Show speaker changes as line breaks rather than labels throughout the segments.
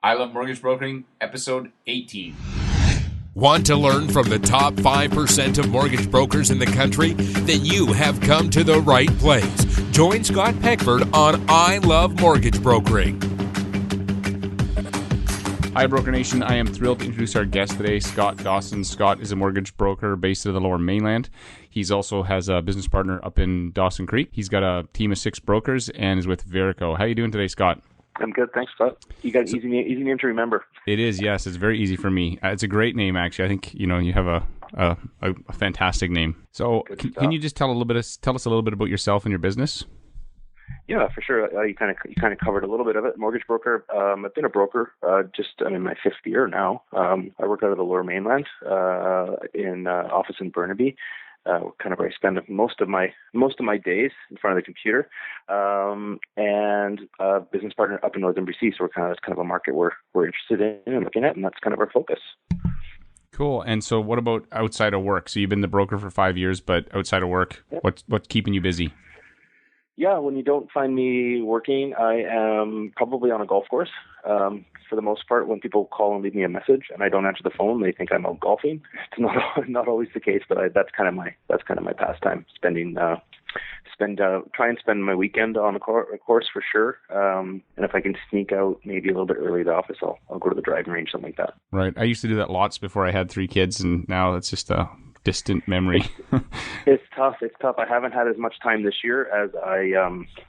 I Love Mortgage Brokering, episode 18.
Want to learn from the top 5% of mortgage brokers in the country? Then you have come to the right place. Join Scott Peckford on I Love Mortgage Brokering.
Hi, Broker Nation. I am thrilled to introduce our guest today, Scott Dawson. Scott is a mortgage broker based in the Lower Mainland. He's also has a business partner up in Dawson Creek. He's got a team of 6 brokers and is with Verico. How are you doing today, Scott?
I'm good, thanks, Scott. You got an easy name to remember.
It is, yes. It's very easy for me. It's a great name, actually. I think you have a fantastic name. So, can you just tell us a little bit about yourself and your business?
Yeah, for sure. You kind of covered a little bit of it. Mortgage broker. I've been a broker. I'm in my 5th year now. I work out of the Lower Mainland in office in Burnaby. Kind of where I spend most of my days in front of the computer, and a business partner up in Northern BC. So that's kind of a market we're interested in and looking at, and that's kind of our focus.
Cool. And so, what about outside of work? So you've been the broker for 5 years, but outside of work, what's keeping you busy?
Yeah, when you don't find me working, I am probably on a golf course. For the most part, when people call and leave me a message and I don't answer the phone, they think I'm out golfing. It's not always the case, but that's kind of my pastime. Try and spend my weekend on a course for sure. And if I can sneak out maybe a little bit early to the office, I'll go to the driving range, something like that.
Right. I used to do that lots before I had 3 kids, and now it's just a distant memory.
It's tough. I haven't had as much time this year as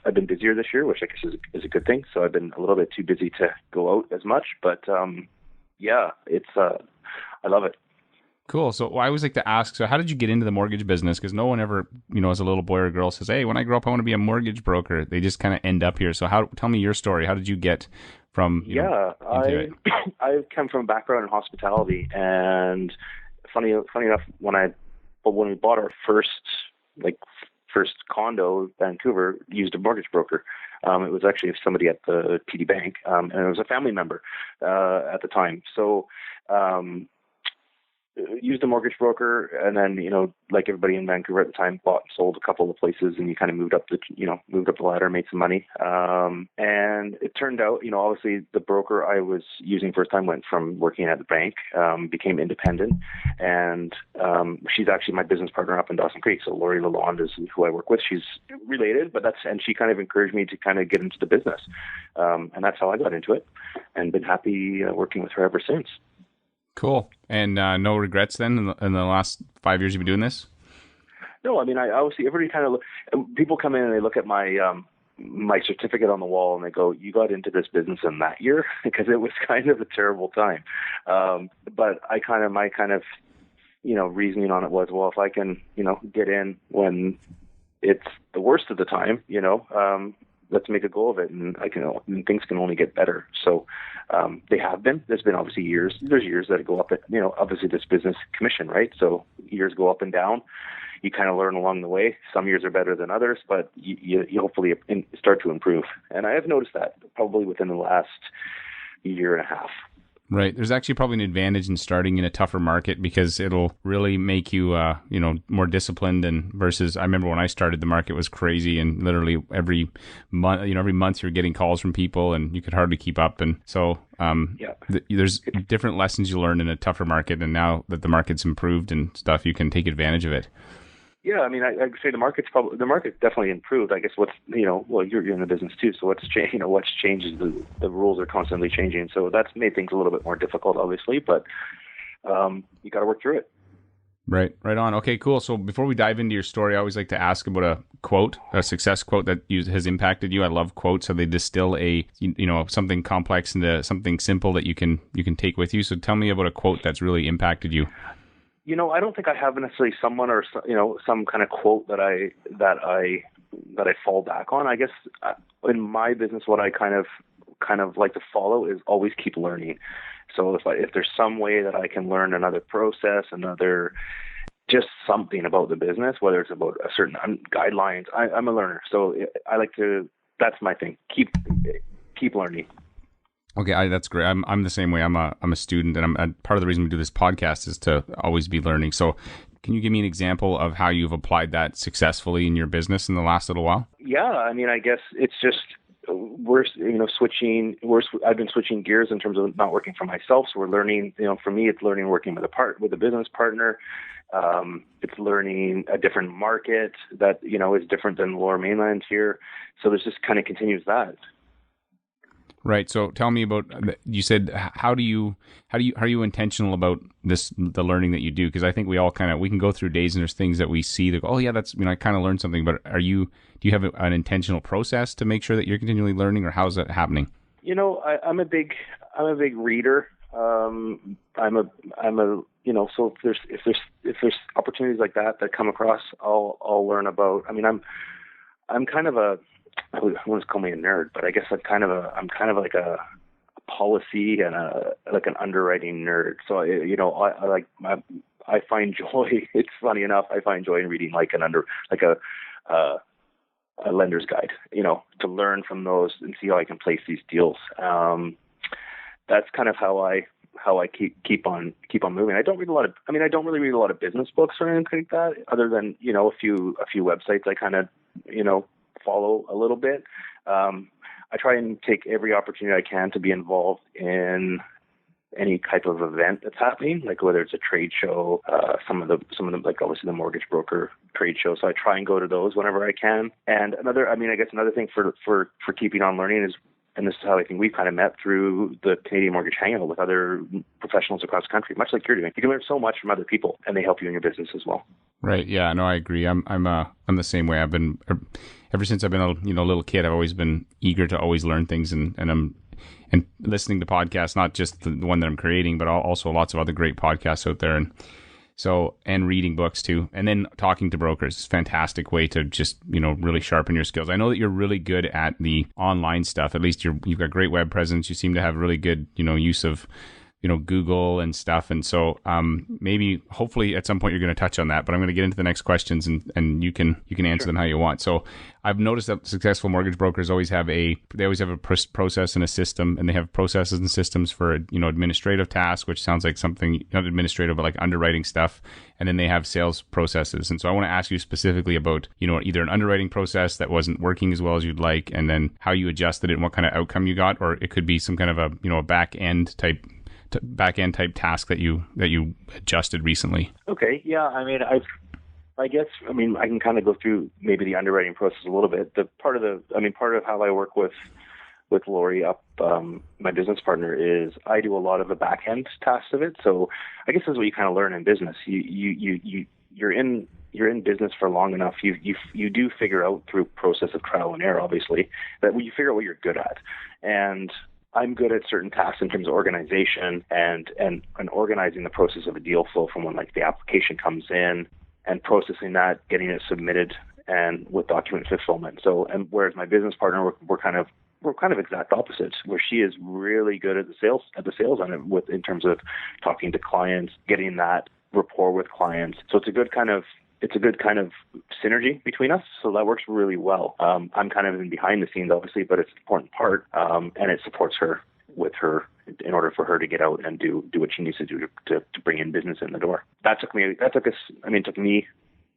I've been busier this year, which I guess is a good thing. So I've been a little bit too busy to go out as much, but it's I love it.
Cool. So I always like to ask, so how did you get into the mortgage business? Because no one ever, as a little boy or girl says, hey, when I grow up, I want to be a mortgage broker. They just kind of end up here. So tell me your story. How did you get from, into it?
I come from a background in hospitality, and funny enough, when we bought our first condo, Vancouver used a mortgage broker. It was actually somebody at the TD Bank, and it was a family member at the time. So used a mortgage broker, and then like everybody in Vancouver at the time, bought and sold a couple of places, and you kind of moved up the ladder, made some money. And it turned out, obviously the broker I was using first time went from working at the bank, became independent, and she's actually my business partner up in Dawson Creek. So Lori Lalonde is who I work with. She's related, and she kind of encouraged me to kind of get into the business, and that's how I got into it, and been happy working with her ever since.
Cool. And no regrets then in the last 5 years you've been doing this?
No, I mean, I obviously, everybody kind of people come in and they look at my my certificate on the wall and they go, you got into this business in that year? Because it was kind of a terrible time. But my reasoning on it was, well, if I can, get in when it's the worst of the time, let's make a go of it, and things can only get better. So they have been. There's been obviously years. There's years that go up. Obviously this business commission, right? So years go up and down. You kind of learn along the way. Some years are better than others, but you hopefully start to improve. And I have noticed that probably within the last year and a half.
Right. There's actually probably an advantage in starting in a tougher market because it'll really make you, more disciplined. And versus, I remember when I started, the market was crazy, and literally every month you're getting calls from people, and you could hardly keep up. And so, there's different lessons you learn in a tougher market. And now that the market's improved and stuff, you can take advantage of it.
Yeah, I mean, I'd say the market's definitely improved. I guess you're in the business too, so what's changed is the rules are constantly changing. So that's made things a little bit more difficult, obviously, but you got to work through it.
Right on. Okay, cool. So before we dive into your story, I always like to ask about a success quote that has impacted you. I love quotes, so they distill something complex into something simple that you can take with you. So tell me about a quote that's really impacted you.
I don't think I have necessarily someone or some kind of quote that I fall back on. I guess in my business, what I kind of like to follow is always keep learning. So if there's some way that I can learn another process, just something about the business, whether it's about a certain guidelines, I'm a learner. So I like to. That's my thing. Keep learning.
Okay, that's great. I'm the same way. I'm a student, and part of the reason we do this podcast is to always be learning. So, can you give me an example of how you've applied that successfully in your business in the last little while?
Yeah, I mean, I guess it's just I've been switching gears in terms of not working for myself. So we're learning, for me, it's learning working with a business partner. It's learning a different market that, is different than Lower Mainland here. So there's just kind of continues that.
Right. So tell me about, you said, how are you intentional about the learning that you do? Because I think we all we can go through days and there's things that we see that go, oh yeah, that's, I kind of learned something, but do you have an intentional process to make sure that you're continually learning, or how's that happening?
I'm a big reader. So if there's opportunities like that come across, I'll learn about. I mean, I'm kind of I wouldn't call me a nerd, but I guess I'm kind of like a policy and like an underwriting nerd. So I find joy. It's funny enough, I find joy in reading a lender's guide, to learn from those and see how I can place these deals. That's kind of how I keep on moving. I don't really read a lot of business books or anything like that, other than, a few websites I kind of, follow a little bit. I try and take every opportunity I can to be involved in any type of event that's happening, like whether it's a trade show, some of them, like obviously the mortgage broker trade show. So I try and go to those whenever I can. And another thing for keeping on learning is, and this is how I think we've kind of met, through the Canadian Mortgage Hangout with other professionals across the country, much like you're doing. You can learn so much from other people, and they help you in your business as well.
Right. Yeah. No, I agree. I'm the same way. I've been, ever since I've been a little kid, I've always been eager to always learn things, and listening to podcasts, not just the one that I'm creating, but also lots of other great podcasts out there. And reading books too. And then talking to brokers is a fantastic way to just, really sharpen your skills. I know that you're really good at the online stuff. At least you've got great web presence. You seem to have really good, use of, Google and stuff. And so maybe, hopefully at some point you're going to touch on that, but I'm going to get into the next questions and you can answer them how you want. So I've noticed that successful mortgage brokers always have a process and a system, and they have processes and systems for, administrative tasks, which sounds like something, not administrative, but like underwriting stuff. And then they have sales processes. And so I want to ask you specifically about, either an underwriting process that wasn't working as well as you'd like, and then how you adjusted it and what kind of outcome you got, or it could be some kind of a back end type task that you adjusted recently. Okay. Yeah.
I guess I can kind of go through maybe the underwriting process a little bit. Part of how I work with Lori up, my business partner, is I do a lot of the back end tasks of it. So I guess that's what you kind of learn in business. You're in business for long enough. You do figure out, through process of trial and error, obviously, that you figure out what you're good at. And I'm good at certain tasks in terms of organization and organizing the process of a deal flow from when the application comes in, and processing that, getting it submitted, and with document fulfillment. So, and whereas my business partner, we're kind of exact opposites, where she is really good at the sales on it, in terms of talking to clients, getting that rapport with clients. So it's a good kind of synergy between us. So that works really well. I'm kind of in behind the scenes, obviously, but it's an important part, and it supports her in order for her to get out and do what she needs to do to bring in business in the door. It took me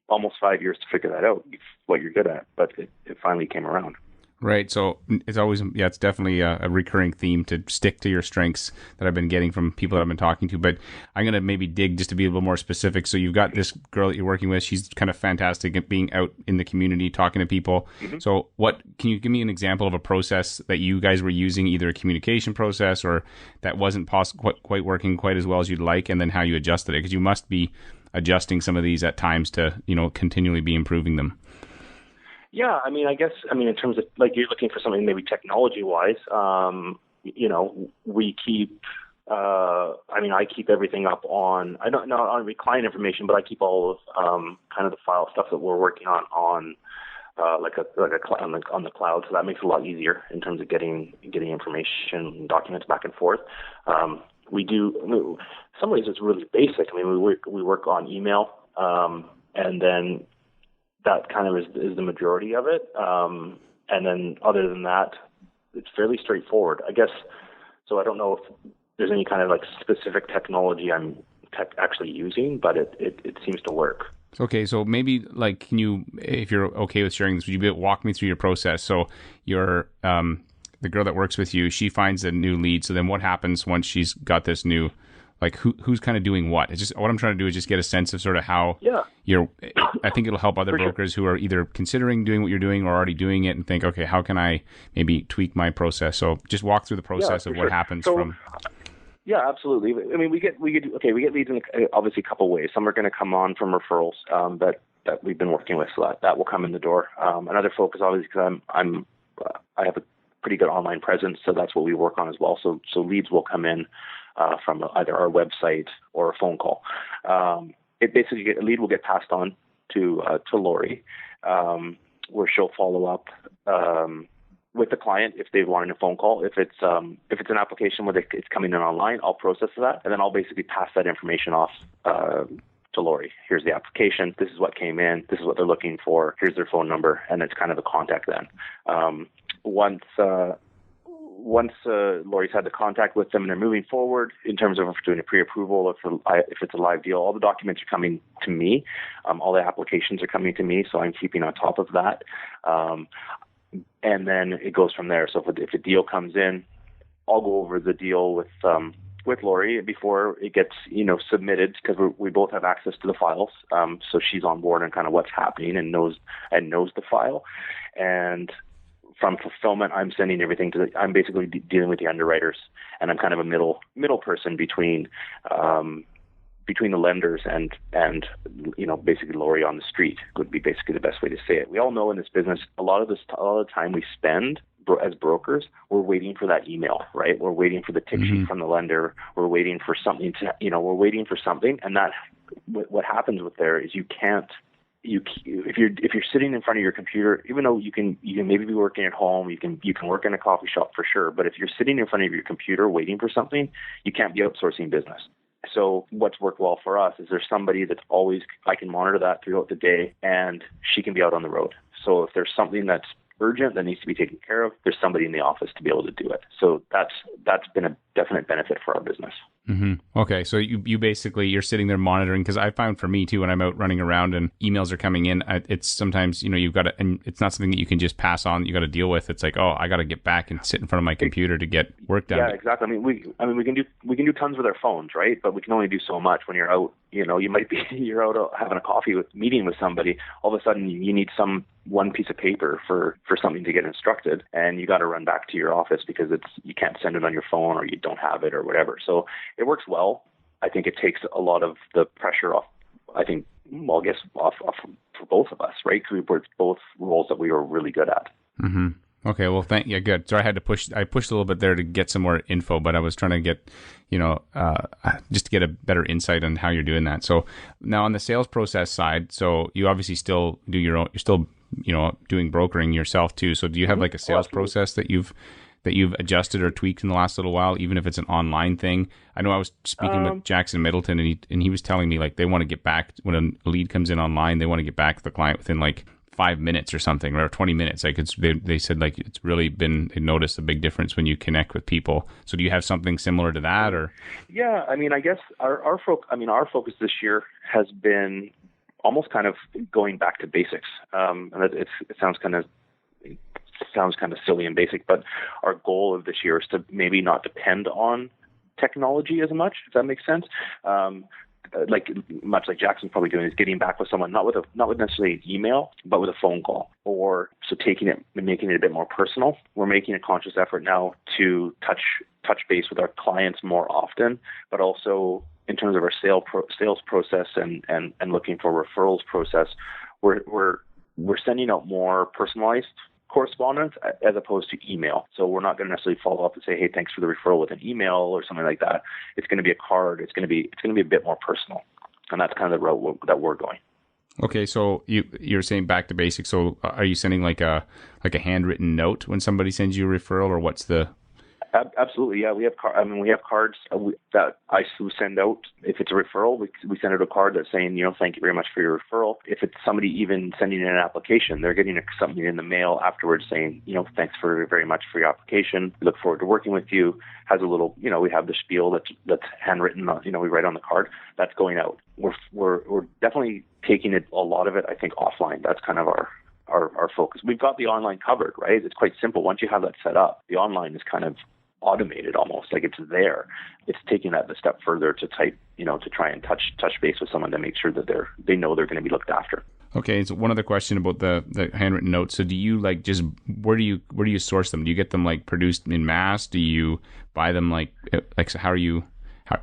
almost 5 years to figure that out, what you're good at, but it finally came around.
Right. So it's definitely a recurring theme to stick to your strengths that I've been getting from people that I've been talking to. But I'm going to maybe dig just to be a little more specific. So you've got this girl that you're working with. She's kind of fantastic at being out in the community, talking to people. Mm-hmm. So can you give me an example of a process that you guys were using, either a communication process or that wasn't quite working quite as well as you'd like, and then how you adjusted it? Because you must be adjusting some of these at times to, continually be improving them.
Yeah, I guess in terms of, you're looking for something maybe technology-wise, we keep, I keep everything up on, I don't not on client information, but I keep all of kind of the file stuff that we're working on on the cloud. So that makes it a lot easier in terms of getting information and documents back and forth. We do, some ways it's really basic. We work on email, and then that kind of is the majority of it. And then other than that, it's fairly straightforward, I guess. So I don't know if there's any kind of specific technology I'm actually using, but it seems to work.
Okay, so maybe like, can you, if you're okay with sharing this, would you walk me through your process? So your the girl that works with you, she finds a new lead. So then what happens once she's got this new, like who's kind of doing what? It's just what I'm trying to do is just get a sense of sort of how you're. I think it'll help other brokers who are either considering doing what you're doing or already doing it and think, okay, how can I maybe tweak my process? So just walk through the process of what happens from.
Yeah, absolutely. I mean, we get leads in obviously a couple ways. Some are going to come on from referrals that we've been working with, so that will come in the door. Another focus, obviously, because I have a pretty good online presence, so that's what we work on as well. So leads will come in from either our website or a phone call. It basically a lead will get passed on to Lori, where she'll follow up with the client if they want a phone call. If it's an application where it's coming in online, I'll process that, and then I'll basically pass that information off to Lori. Here's the application. This is what came in. This is what they're looking for. Here's their phone number, and it's kind of a contact then. Once Lori's had the contact with them and they're moving forward in terms of doing a pre-approval, if it's a live deal, all the documents are coming to me. All the applications are coming to me, so I'm keeping on top of that. And then it goes from there. So if a deal comes in, I'll go over the deal with Lori before it gets submitted, because we both have access to the files. So she's on board and kind of what's happening and knows the file. And from fulfillment, I'm sending everything I'm basically dealing with the underwriters, and I'm kind of a middle person between the lenders and basically Lori on the street would be basically the best way to say it. We all know in this business, a lot of the time we spend as brokers, we're waiting for that email, right? We're waiting for the tick sheet from the lender. We're waiting for something we're waiting for something. And that, what happens with there is if you're sitting in front of your computer, even though you can maybe be working at home, you can work in a coffee shop for sure. But if you're sitting in front of your computer waiting for something, you can't be outsourcing business. So what's worked well for us is there's somebody that's always, I can monitor that throughout the day, and she can be out on the road. So if there's something that's urgent that needs to be taken care of, there's somebody in the office to be able to do it. So that's been a definite benefit for our business.
Mm-hmm. Okay, so you basically, you're sitting there monitoring, because I found for me too, when I'm out running around and emails are coming in, it's sometimes, you've got to, and it's not something that you can just pass on, you got to deal with. It's like, oh, I got to get back and sit in front of my computer to get work done.
Yeah, exactly. We can do tons with our phones, right? But we can only do so much when you're out. You might be you're out having a meeting with somebody. All of a sudden, you need one piece of paper for something to get instructed, and you got to run back to your office because you can't send it on your phone, or you don't have it or whatever. So it works well. I think it takes a lot of the pressure off. I think, well, I guess off for both of us, right? Because we worked both roles that we were really good at.
Mm-hmm. Okay, well, good. So I pushed a little bit there to get some more info, but I was trying to get, just to get a better insight on how you're doing that. So now on the sales process side, so you obviously still do your own, you're still, doing brokering yourself too. So do you have like a sales process that you've adjusted or tweaked in the last little while, even if it's an online thing? I know I was speaking with Jackson Middleton, and he was telling me like they want to get back when a lead comes in online, they want to get back to the client within like 5 minutes or something, or 20 minutes. Like they said like it's really been, they noticed a big difference when you connect with people. So do you have something similar to that, or?
Yeah, I mean, I guess our focus this year has been almost kind of going back to basics. And it sounds kind of silly and basic, but our goal of this year is to maybe not depend on technology as much, if that makes sense. Much like Jackson's probably doing, is getting back with someone, not with necessarily an email, but with a phone call, or so taking it and making it a bit more personal. We're making a conscious effort now to touch base with our clients more often, but also in terms of our sales process and looking for referrals process, we're sending out more personalized correspondence as opposed to email. So we're not going to necessarily follow up and say, hey, thanks for the referral with an email or something like that. It's going to be a card. It's going to be a bit more personal. And that's kind of the route that we're going.
Okay, so you're saying back to basics. So are you sending like a handwritten note when somebody sends you a referral, or what's the?
Absolutely, yeah. We have we have cards that I send out. If it's a referral, we send out a card that's saying, thank you very much for your referral. If it's somebody even sending in an application, they're getting something in the mail afterwards saying, thanks very much for your application. We look forward to working with you. Has a little, we have the spiel that's handwritten. We write on the card. That's going out. We're definitely taking a lot of it, I think, offline. That's kind of our focus. We've got the online covered, right? It's quite simple. Once you have that set up, the online is kind of automated almost, like it's there. It's taking that a step further to type, to try and touch base with someone to make sure that they know they're going to be looked after.
Okay, so one other question about the handwritten notes. So do you where do you source them? Do you get them produced in mass? Do you buy them so how are you? Cause...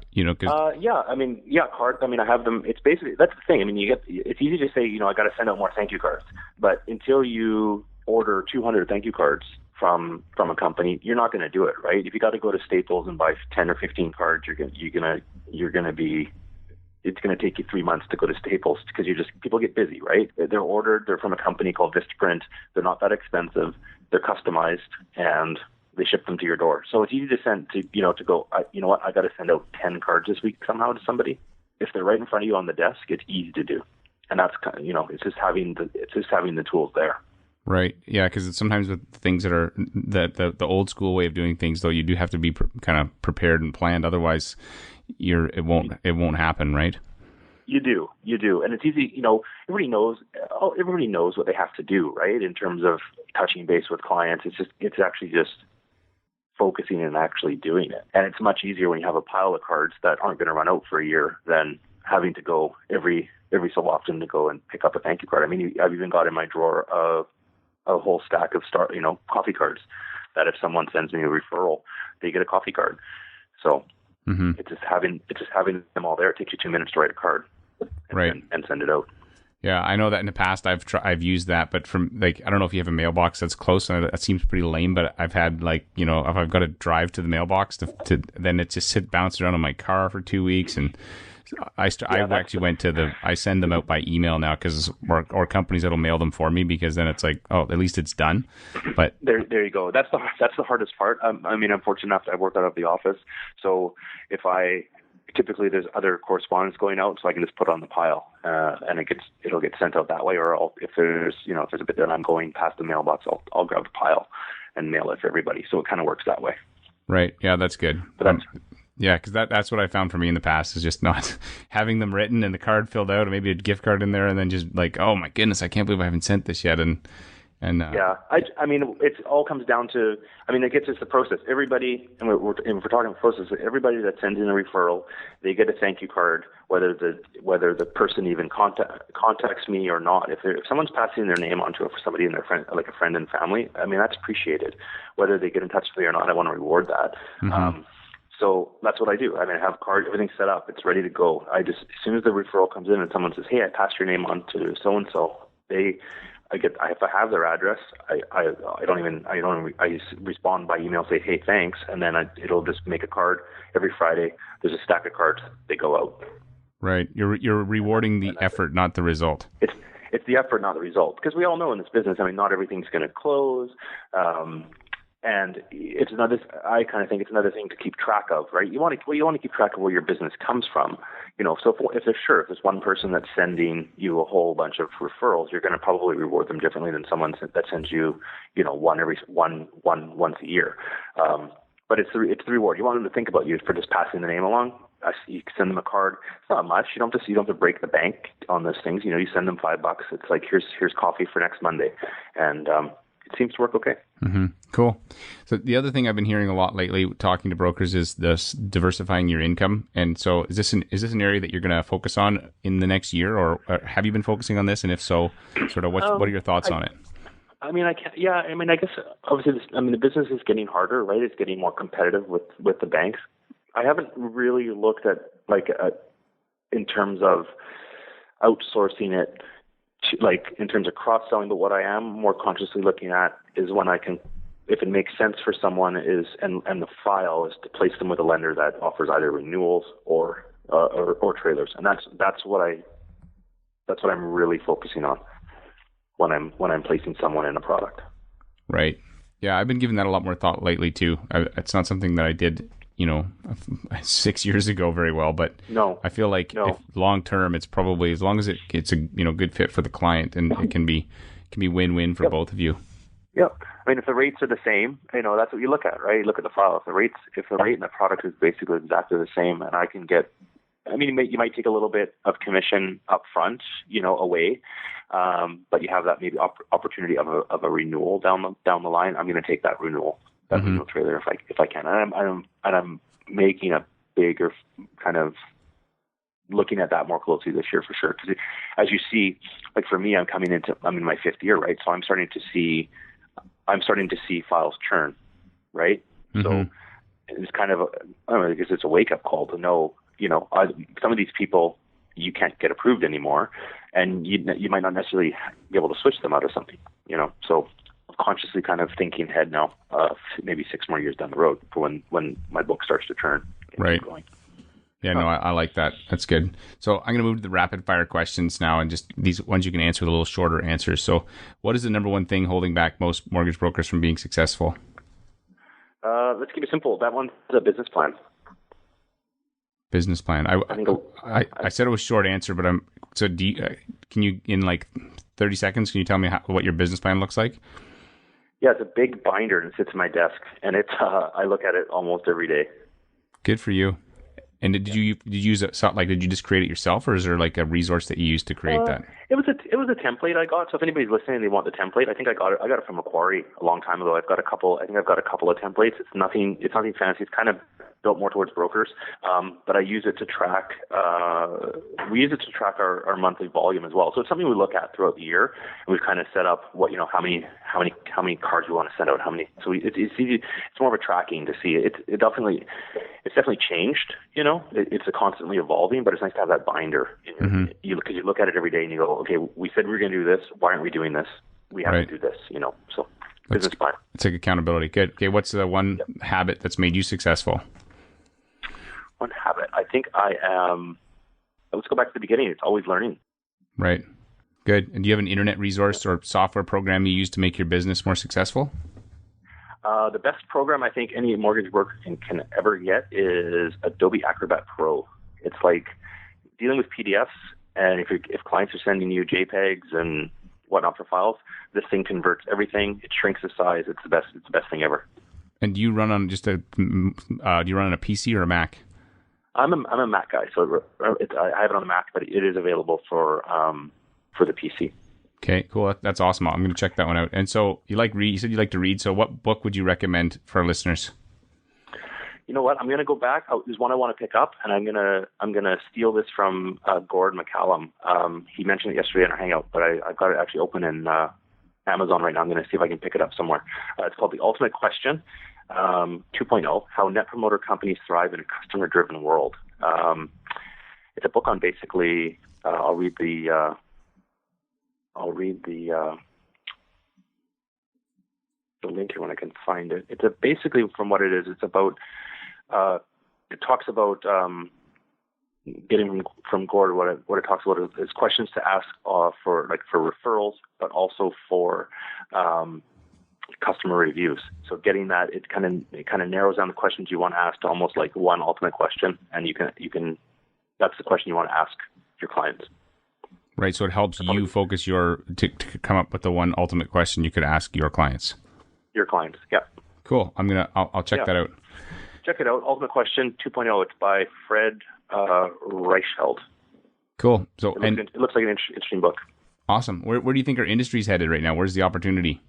cards. I have them. It's basically, that's the thing. It's easy to say, I got to send out more thank you cards, but until you order 200 thank you cards from a company, you're not going to do it, right? If you got to go to Staples and buy 10 or 15 cards, it's going to take you 3 months to go to Staples because people get busy, right? They're ordered. They're from a company called Vistaprint. They're not that expensive. They're customized and they ship them to your door. So it's easy to send to go, I got to send out 10 cards this week somehow to somebody. If they're right in front of you on the desk, it's easy to do. And that's kind of, it's just having the tools there. Right. Yeah. Because sometimes with things that are the old school way of doing things, though, you do have to be kind of prepared and planned. Otherwise, it won't happen. Right.
You do. And it's easy, everybody knows what they have to do, right? In terms of touching base with clients. It's actually just focusing and actually doing it. And it's much easier when you have a pile of cards that aren't going to run out for a year than having to go every so often to go and pick up a thank you card. I've even got in my drawer a whole stack of coffee cards that if someone sends me a referral, they get a coffee card. So it's just having them all there. It takes you 2 minutes to write a card and send it out.
Yeah, I know that in the past I've used that, but from I don't know if you have a mailbox that's close, and that seems pretty lame. But I've had if I've got to drive to the mailbox to then it just bounce around in my car for 2 weeks, and I send them out by email now because or companies that'll mail them for me because then it's at least it's done. But
there you go. That's the hardest part. I'm fortunate enough that I work out of the office, so typically there's other correspondence going out, so I can just put it on the pile, and it'll get sent out that way. Or if there's a bit that I'm going past the mailbox, I'll grab the pile and mail it for everybody. So it kind of works that way.
Right. Yeah, that's good. But yeah, because that's what I found for me in the past is just not having them written and the card filled out, or maybe a gift card in there, and then just oh my goodness, I can't believe I haven't sent this yet.
It all comes down to, it gets us the process. Everybody, and we're talking process, everybody that sends in a referral, they get a thank you card, whether the person even contacts me or not. If someone's passing their name on to somebody in their friend, like a friend and family, that's appreciated. Whether they get in touch with me or not, I want to reward that. Mm-hmm. So that's what I do. I have cards, everything set up, it's ready to go. As soon as the referral comes in and someone says, "Hey, I passed your name on to so and so," if I have their address, I respond by email, say, "Hey, thanks," and then it'll just make a card every Friday. There's a stack of cards. They go out.
Right. You're rewarding the effort, not the result.
It's the effort, not the result, because we all know in this business, not everything's going to close. And it's another. I kind of think it's another thing to keep track of, right? You want to keep track of where your business comes from, So if there's one person that's sending you a whole bunch of referrals, you're going to probably reward them differently than someone that sends you, once a year. But it's the reward. You want them to think about you for just passing the name along. You send them a card. It's not much. You don't have to break the bank on those things. You send them $5. It's like here's coffee for next Monday, and it seems to work okay.
Mm-hmm. Cool. So the other thing I've been hearing a lot lately, talking to brokers, is this diversifying your income. And so, is this an area that you're going to focus on in the next year, or have you been focusing on this? And if so, sort of what are your thoughts on it?
I guess obviously the business is getting harder, right? It's getting more competitive with the banks. I haven't really looked at in terms of outsourcing it. In terms of cross-selling, but what I am more consciously looking at is when I can, if it makes sense for someone, and the file is to place them with a lender that offers either renewals or trailers, and that's what I'm really focusing on when I'm placing someone in a product.
Right. Yeah, I've been giving that a lot more thought lately too. It's not something that I did, 6 years ago very well, but
No.
I feel like if long term, it's probably, as long as it's a good fit for the client, and it can be win-win for both of you.
Yeah. I mean, if the rates are the same, that's what you look at, right? You look at the file. If the rate and the product is basically exactly the same, and I can get, you might take a little bit of commission up front, away, but you have that maybe opportunity of a renewal down the line. I'm going to take that renewal trailer if I can, and I'm making a bigger kind of looking at that more closely this year for sure. Because as you see, like for me, I'm in my 5th year, right? So I'm starting to see files churn, right? So it's kind of I guess it's a wake up call to know, some of these people you can't get approved anymore, and you might not necessarily be able to switch them out of something, So I'm consciously kind of thinking ahead now, maybe 6 more years down the road for when my book starts to turn.
Right. Yeah, no, I like that. That's good. So I'm going to move to the rapid fire questions now, and just these ones you can answer with a little shorter answers. So what is the number one thing holding back most mortgage brokers from being successful?
Let's keep it simple. That one's a business plan.
Business plan. I said it was short answer, but can you, in like 30 seconds, can you tell me what your business plan looks like?
Yeah, it's a big binder and it sits in my desk, and it's I look at it almost every day.
Good for you. And did you use it? Like, did you just create it yourself, or is there like a resource that you used to create that?
It was a template I got. So if anybody's listening, and they want the template. I think I got it from Macquarie a long time ago. I've got a couple of templates. It's nothing fancy. It's kind of built more towards brokers. But I use it to track. We use it to track our monthly volume as well. So it's something we look at throughout the year, and we've kind of set up how many cards we want to send out. So it's easy. It's more of a tracking to see. It's definitely changed. It's a constantly evolving, but it's nice to have that binder. Because you look at it every day and you go, okay, we said we were going to do this. Why aren't we doing this? We have to do this. So business plan.
It's like accountability. Good. Okay, what's the one habit that's made you successful?
One habit. I think I am. Let's go back to the beginning. It's always learning.
Right. Good. And do you have an internet resource or software program you use to make your business more successful?
The best program I think any mortgage broker can ever get is Adobe Acrobat Pro. It's like dealing with PDFs, and if clients are sending you JPEGs and whatnot for files, this thing converts everything. It shrinks the size. It's the best thing ever. And
do you run on do you run on a PC or a Mac?
I'm a Mac guy, so I have it on the Mac, but it is available for the PC.
Okay, cool. That's awesome. I'm going to check that one out. And so you said you like to read. So what book would you recommend for our listeners?
You know what? I'm going to go back. There's one I want to pick up, and I'm gonna steal this from Gord McCallum. He mentioned it yesterday in our hangout, but I've got it actually open in Amazon right now. I'm going to see if I can pick it up somewhere. It's called The Ultimate Question 2.0: How Net Promoter Companies Thrive in a Customer-Driven World. It's a book on basically. I'll read the link here when I can find it. It's basically from what it is. It's about. It talks about getting from Gord. What it talks about is questions to ask for referrals, but also for customer reviews. So getting that, it kind of narrows down the questions you want to ask to almost like one ultimate question, and you can. That's the question you want to ask your clients.
Right, so it helps you focus to come up with the one ultimate question you could ask your clients. Your clients, yeah. Cool. I'll check that out. Check it out. Ultimate Question 2.0. It's by Fred Reichheld. Cool. So it looks like an interesting book. Awesome. Where do you think our industry's headed right now? Where's the opportunity?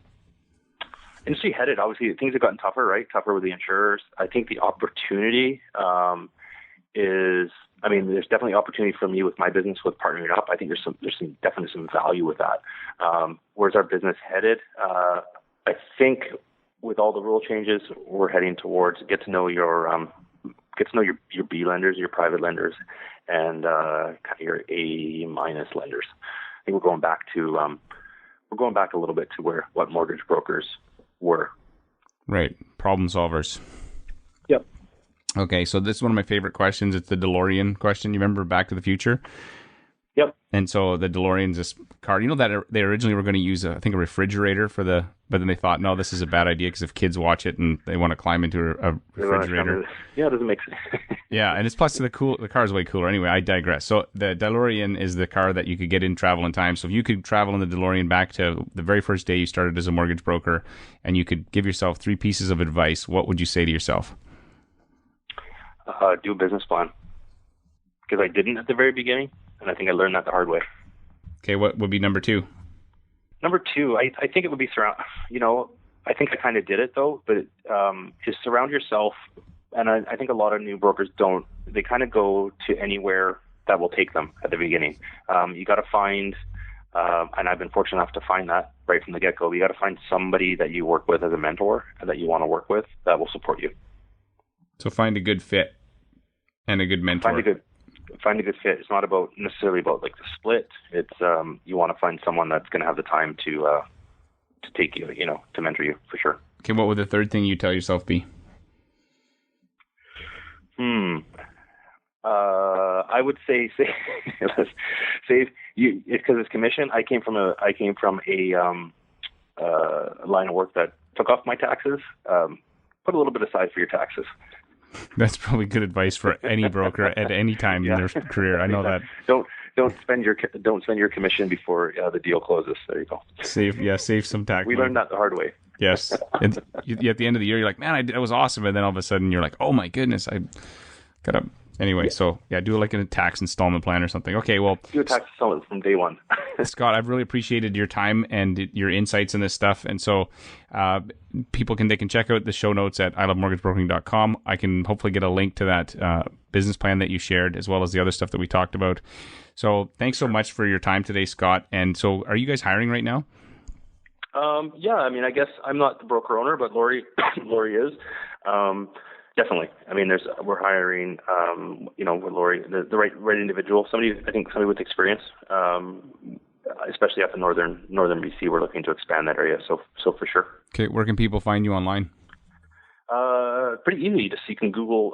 Industry headed, obviously, things have gotten tougher, right? Tougher with the insurers. I think the opportunity is. I mean, there's definitely opportunity for me with my business with partnering up. I think there's definitely some value with that. Where's our business headed? I think with all the rule changes, we're heading towards get to know your B lenders, your private lenders, and kind of your A- lenders. I think we're going back a little bit to what mortgage brokers were. Right, problem solvers. Yep. Okay, so this is one of my favorite questions. It's the DeLorean question. You remember Back to the Future?
Yep.
And so the DeLorean's this car. You know that they originally were going to use, I think, a refrigerator but then they thought, no, this is a bad idea because if kids watch it and they want to climb into a refrigerator.
Yeah, it doesn't make sense.
Yeah, and it's plus the car is way cooler. Anyway, I digress. So the DeLorean is the car that you could get in, travel in time. So if you could travel in the DeLorean back to the very first day you started as a mortgage broker, and you could give yourself 3 pieces of advice, what would you say to yourself?
Do a business plan. Because I didn't at the very beginning, and I think I learned that the hard way.
Okay, what would be number 2?
Number 2, I think it would be I think I kind of did it though, but just surround yourself. And I think a lot of new brokers don't. They kind of go to anywhere that will take them at the beginning. You got to find, and I've been fortunate enough to find that right from the get-go. You got to find somebody that you work with as a mentor and that you want to work with that will support you.
So find a good fit and a good mentor.
Find a good fit. It's not necessarily about like the split. It's you want to find someone that's going to have the time to take you, to mentor you for sure.
Okay, what would the third thing you tell yourself be?
I would say save you because it's commission. I came from a line of work that took off my taxes. Put a little bit aside for your taxes.
That's probably good advice for any broker at any time in their career. I know that.
Don't spend your commission before the deal closes. There you go.
Save some tax.
We learned that the hard way.
Yes, and at the end of the year, you're like, man, that was awesome, and then all of a sudden, you're like, oh my goodness, I gotta. Anyway, so do like a tax installment plan or something. Okay, well,
do a tax installment from day one.
Scott, I've really appreciated your time and your insights in this stuff, and so people can check out the show notes at ilovemortgagebrokering.com. I can hopefully get a link to that business plan that you shared, as well as the other stuff that we talked about. So thanks so much for your time today, Scott. And so, are you guys hiring right now?
Yeah, I mean, I guess I'm not the broker owner, but Lori is. Definitely. I mean, we're hiring, with Lori, the right individual, somebody with experience, especially up in northern BC. We're looking to expand that area. So for sure.
Okay. Where can people find you online?
Pretty easy. Just you can Google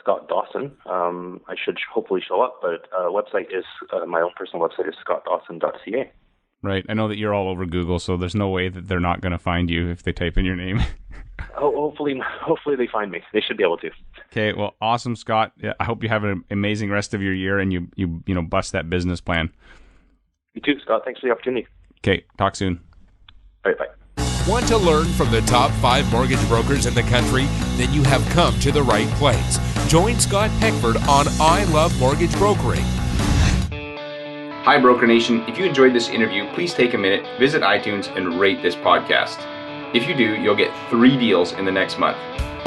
Scott Dawson. I should hopefully show up, but website is my own personal website is scottdawson.ca.
Right. I know that you're all over Google, so there's no way that they're not going to find you if they type in your name.
Hopefully they find me. They should be able to.
Okay. Well, awesome, Scott. I hope you have an amazing rest of your year and you bust that business plan.
You too, Scott. Thanks for the opportunity.
Okay. Talk soon.
All right. Bye.
Want to learn from the top 5 mortgage brokers in the country? Then you have come to the right place. Join Scott Peckford on I Love Mortgage Brokering.
Hi, Broker Nation. If you enjoyed this interview, please take a minute, visit iTunes, and rate this podcast. If you do, you'll get 3 deals in the next month.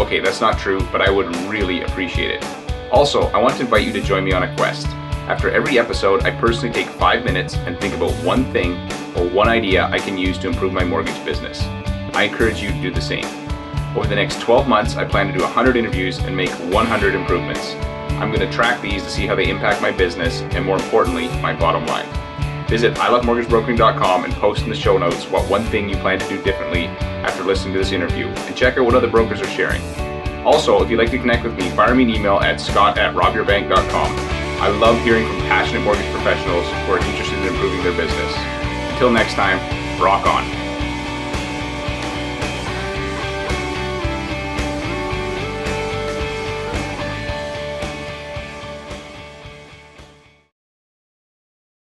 Okay, that's not true, but I would really appreciate it. Also, I want to invite you to join me on a quest. After every episode, I personally take 5 minutes and think about one thing or one idea I can use to improve my mortgage business. I encourage you to do the same. Over the next 12 months, I plan to do 100 interviews and make 100 improvements. I'm going to track these to see how they impact my business and, more importantly, my bottom line. Visit ilovemortgagebrokering.com and post in the show notes what one thing you plan to do differently after listening to this interview, and check out what other brokers are sharing. Also, if you'd like to connect with me, fire me an email at scott@robyourbank.com. I love hearing from passionate mortgage professionals who are interested in improving their business. Until next time, rock on.